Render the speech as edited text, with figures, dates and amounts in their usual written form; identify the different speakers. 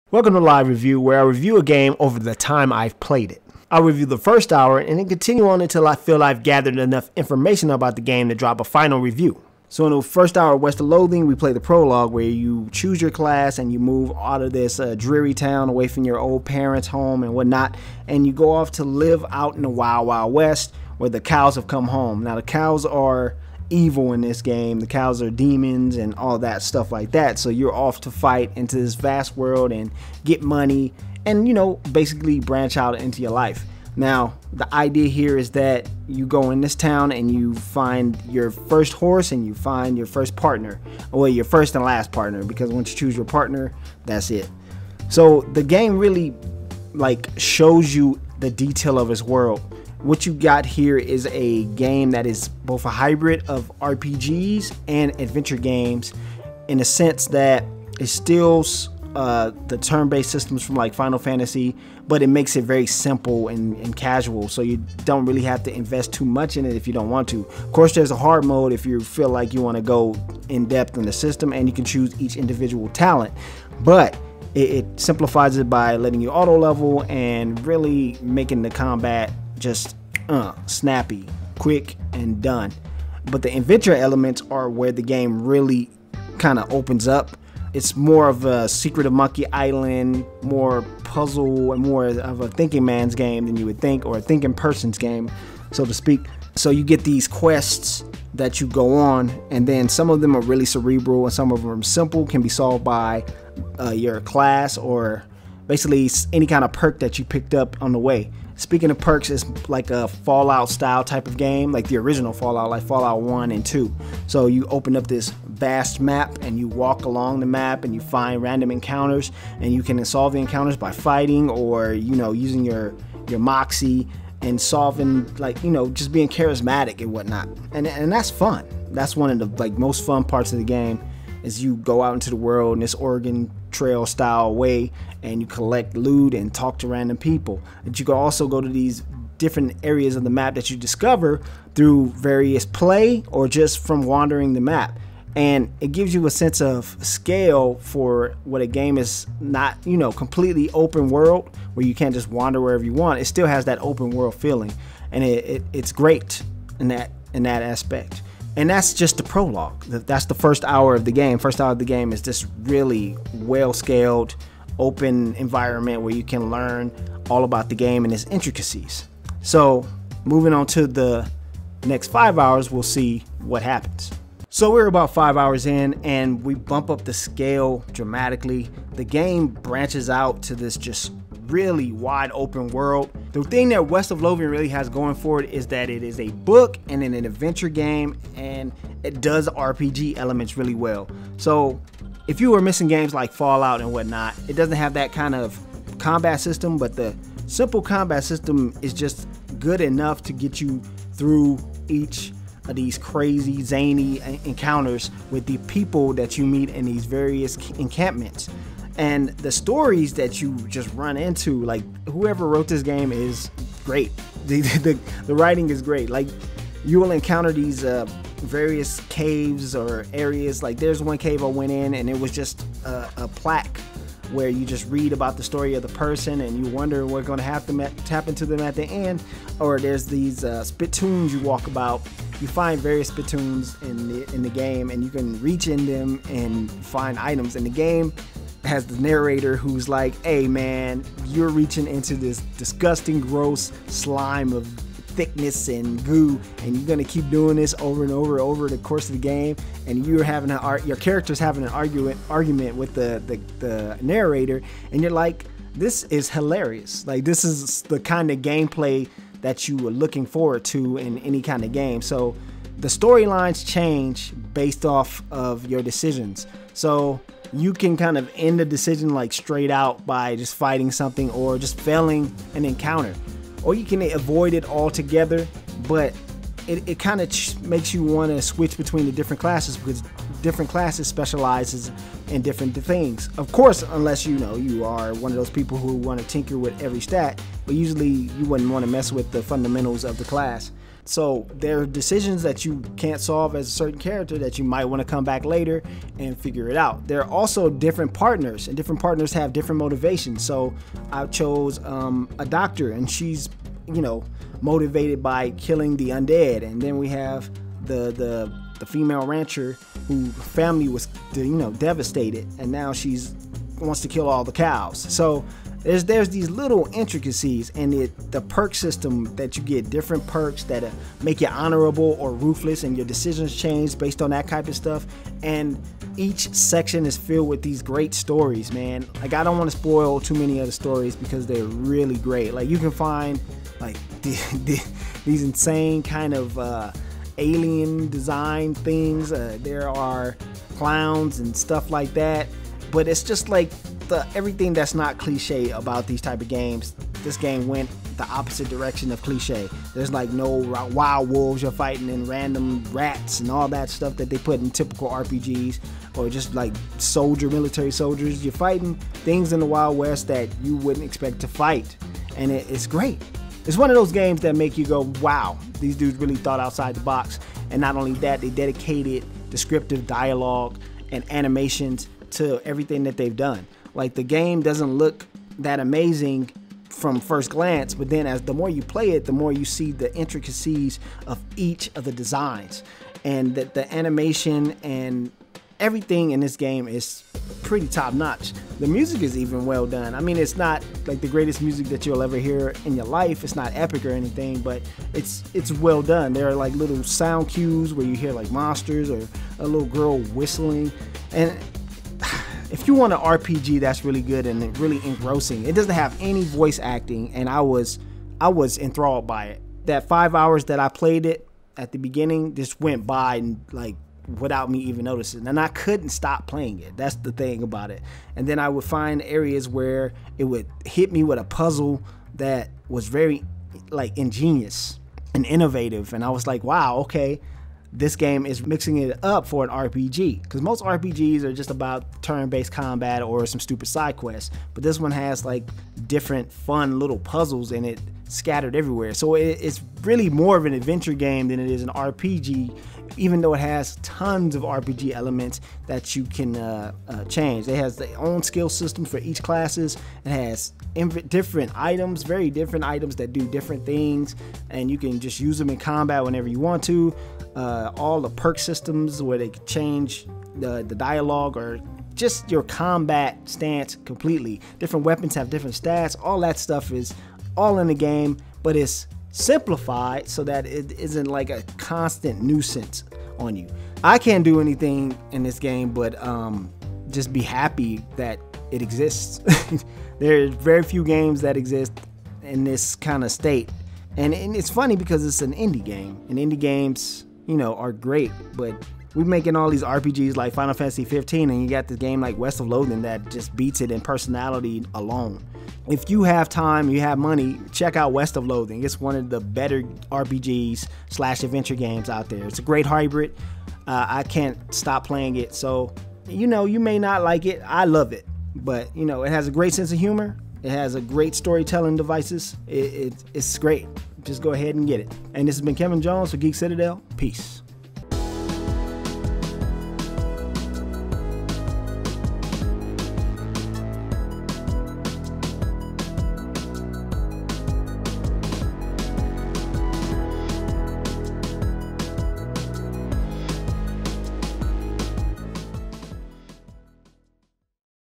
Speaker 1: Welcome to Live Review, where I review a game over the time I've played it. I'll review the first hour and then continue on until I feel I've gathered enough information about the game to drop a final review. So in the first hour of West of Loathing, we play the prologue where you choose your class and you move out of this dreary town away from your old parents' home and whatnot, and you go off to live out in the Wild Wild West where the cows have come home. Now the cows are evil in this game. The cows are demons and all that stuff like that. So you're off to fight into this vast world and get money and, you know, basically branch out into your life. Now, the idea here is that you go in this town and you find your first horse and you find your first partner. Well, your first and last partner, because once you choose your partner, that's it. So the game really shows you the detail of its world. What you got here is a game that is both a hybrid of RPGs and adventure games, in a sense that it steals the turn-based systems from like Final Fantasy, but it makes it very simple and casual, so you don't really have to invest too much in it if you don't want to. Of course, there's a hard mode if you feel like you want to go in depth in the system, and you can choose each individual talent, but it simplifies it by letting you auto level and really making the combat just snappy, quick, and done. But the adventure elements are where the game really kind of opens up. It's more of a Secret of Monkey Island, more puzzle, and more of a thinking man's game than you would think, or a thinking person's game, so to speak. So you get these quests that you go on, and then some of them are really cerebral and some of them are simple, can be solved by your class or basically any kind of perk that you picked up on the way. Speaking of perks, it's like a Fallout style type of game, like the original Fallout, like Fallout 1 and 2. So you open up this vast map and you walk along the map and you find random encounters, and you can solve the encounters by fighting or, you know, using your moxie and solving, like, you know, just being charismatic and whatnot. And that's fun. That's one of the most fun parts of the game, is you go out into the world in this Oregon Trail style way and you collect loot and talk to random people. And you can also go to these different areas of the map that you discover through various play or just from wandering the map. And it gives you a sense of scale for what a game is not, you know, completely open world where you can't just wander wherever you want. It still has that open world feeling, and it's great in that aspect. And that's just the prologue. That's the first hour of the game. First hour of the game is this really well-scaled, open environment where you can learn all about the game and its intricacies. So moving on to the next 5 hours, we'll see what happens. So we're about 5 hours in and we bump up the scale dramatically. The game branches out to this just really wide open world. The thing that West of Loathing really has going for it is that it is a book and an adventure game, and it does RPG elements really well. So if you were missing games like Fallout and whatnot, it doesn't have that kind of combat system, but the simple combat system is just good enough to get you through each of these crazy zany encounters with the people that you meet in these various encampments. And the stories that you just run into, like, whoever wrote this game is great. The writing is great. Like, you will encounter these various caves or areas. Like, there's one cave I went in and it was just a plaque where you just read about the story of the person and you wonder what's going to happen to them at the end. Or there's these spittoons you walk about. You find various spittoons in the game, and you can reach in them and find items. And the game has the narrator who's like, hey man, you're reaching into this disgusting, gross slime of thickness and goo, and you're gonna keep doing this over and over the course of the game, and you're having your character's having an argument with the narrator, and you're like, this is hilarious. Like, this is the kind of gameplay that you were looking forward to in any kind of game. So the storylines change based off of your decisions. So you can kind of end a decision like straight out by just fighting something or just failing an encounter, or you can avoid it altogether, but it kind of makes you want to switch between the different classes, because different classes specializes in different things. Of course, unless you know you are one of those people who want to tinker with every stat, but usually you wouldn't want to mess with the fundamentals of the class. So there are decisions that you can't solve as a certain character that you might want to come back later and figure it out. There are also different partners, and different partners have different motivations. So I chose a doctor, and she's, you know, motivated by killing the undead. And then we have the female rancher whose family was, you know, devastated, and now she's wants to kill all the cows. So there's these little intricacies, and the perk system that you get, different perks that make you honorable or ruthless, and your decisions change based on that type of stuff. And each section is filled with these great stories, man. Like, I don't want to spoil too many of the stories because they're really great. Like, you can find like these insane kind of alien design things. There are clowns and stuff like that, but it's just like everything that's not cliche about these type of games. This game went the opposite direction of cliche. There's like no wild wolves you're fighting and random rats and all that stuff that they put in typical RPGs, or just like military soldiers. You're fighting things in the Wild West that you wouldn't expect to fight, and it's great. It's one of those games that make you go, wow, these dudes really thought outside the box. And not only that, they dedicated descriptive dialogue and animations to everything that they've done. Like, the game doesn't look that amazing from first glance, but then as the more you play it, the more you see the intricacies of each of the designs, and that the animation and everything in this game is pretty top notch. The music is even well done. I mean, it's not like the greatest music that you'll ever hear in your life. It's not epic or anything, but it's well done. There are like little sound cues where you hear like monsters or a little girl whistling. And if you want an RPG that's really good and really engrossing, it doesn't have any voice acting, and I was enthralled by it. That 5 hours that I played it at the beginning just went by and like without me even noticing, and I couldn't stop playing it. That's the thing about it. And then I would find areas where it would hit me with a puzzle that was very like ingenious and innovative, and I was like, wow, okay, this game is mixing it up for an RPG, because most RPGs are just about turn-based combat or some stupid side quests, but this one has like different fun little puzzles in it scattered everywhere. So it's really more of an adventure game than it is an RPG, even though it has tons of RPG elements that you can change. It has their own skill system for each classes. It has different items, very different items that do different things, and you can just use them in combat whenever you want to. All the perk systems where they can change the dialogue or just your combat stance completely. Different weapons have different stats. All that stuff is all in the game, but it's simplified so that it isn't like a constant nuisance on you. I can't do anything in this game but just be happy that it exists. There's very few games that exist in this kind of state, and it's funny because it's an indie game, and indie games, you know, are great, but we're making all these RPGs like Final Fantasy 15, and you got this game like West of Loathing that just beats it in personality alone. If you have time, you have money, check out West of Loathing. It's one of the better RPGs / adventure games out there. It's a great hybrid. I can't stop playing it. So, you know, you may not like it. I love it. But, you know, it has a great sense of humor. It has a great storytelling devices. It's great. Just go ahead and get it. And this has been Kevin Jones for Geek Citadel. Peace.